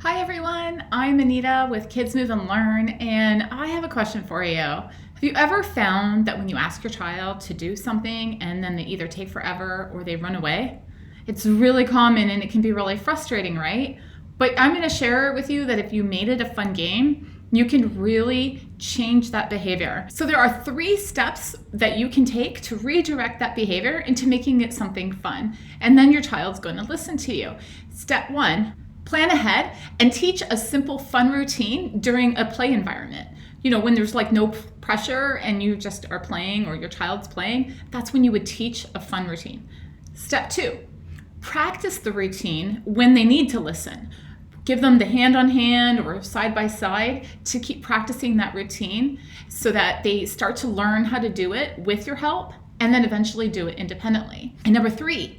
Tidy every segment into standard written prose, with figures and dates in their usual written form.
Hi everyone, I'm Anita with Kids Move and Learn, and I have a question for you. Have you ever found that when you ask your child to do something and then they either take forever or they run away? It's really common and it can be really frustrating, right? But I'm going to share with you that if you made it a fun game, you can really change that behavior. So there are 3 steps that you can take to redirect that behavior into making it something fun. And then your child's going to listen to you. Step 1. Plan ahead and teach a simple fun routine during a play environment. You know, when there's like no pressure and you just are playing or your child's playing, that's when you would teach a fun routine. Step 2, practice the routine when they need to listen. Give them the hand on hand or side by side to keep practicing that routine so that they start to learn how to do it with your help and then eventually do it independently. And number 3,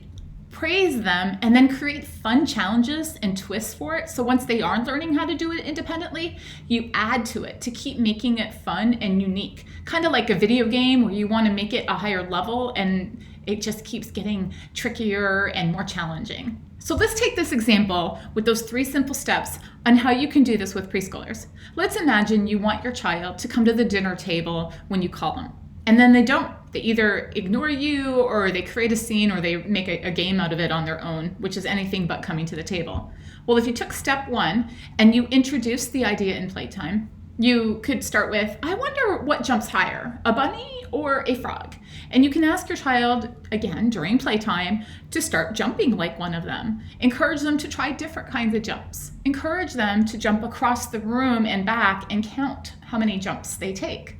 praise them and then create fun challenges and twists for it. So once they are learning how to do it independently, you add to it to keep making it fun and unique. Kind of like a video game where you want to make it a higher level and it just keeps getting trickier and more challenging. So let's take this example with those 3 simple steps on how you can do this with preschoolers. Let's imagine you want your child to come to the dinner table when you call them. And then they don't. They either ignore you or they create a scene or they make a game out of it on their own, which is anything but coming to the table. Well, if you took step 1 and you introduced the idea in playtime, you could start with, I wonder what jumps higher, a bunny or a frog? And you can ask your child, again, during playtime, to start jumping like one of them. Encourage them to try different kinds of jumps. Encourage them to jump across the room and back and count how many jumps they take.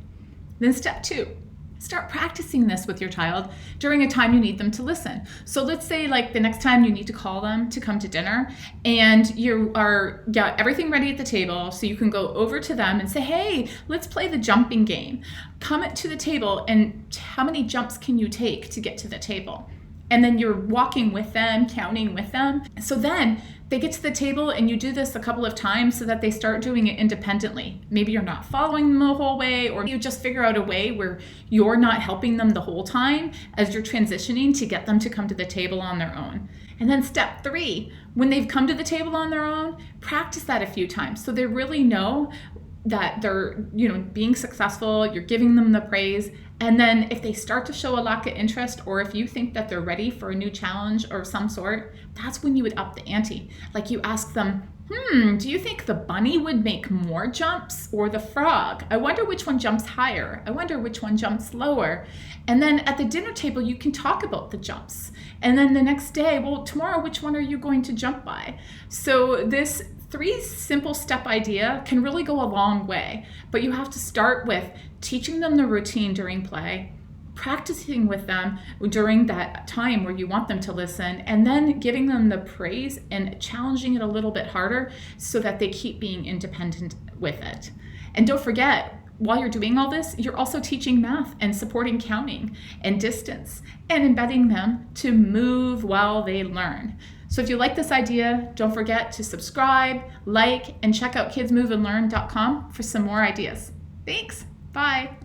Then step 2. Start practicing this with your child during a time you need them to listen. So let's say like the next time you need to call them to come to dinner and you got everything ready at the table, so you can go over to them and say, hey, let's play the jumping game. Come to the table and how many jumps can you take to get to the table? And then you're walking with them, counting with them. So then they get to the table and you do this a couple of times so that they start doing it independently. Maybe you're not following them the whole way, or you just figure out a way where you're not helping them the whole time as you're transitioning to get them to come to the table on their own. And then step 3, when they've come to the table on their own, practice that a few times so they really know that they're, being successful, you're giving them the praise. And then if they start to show a lack of interest, or if you think that they're ready for a new challenge or some sort, that's when you would up the ante. Like you ask them, do you think the bunny would make more jumps or the frog? I wonder which one jumps higher. I wonder which one jumps lower. And then at the dinner table, you can talk about the jumps. And then the next day, well, tomorrow, which one are you going to jump by? So this 3 simple step idea can really go a long way, but you have to start with teaching them the routine during play, practicing with them during that time where you want them to listen, and then giving them the praise and challenging it a little bit harder so that they keep being independent with it. And don't forget, while you're doing all this, you're also teaching math and supporting counting and distance and embedding them to move while they learn. So if you like this idea, don't forget to subscribe, like, and check out kidsmoveandlearn.com for some more ideas. Thanks. Bye.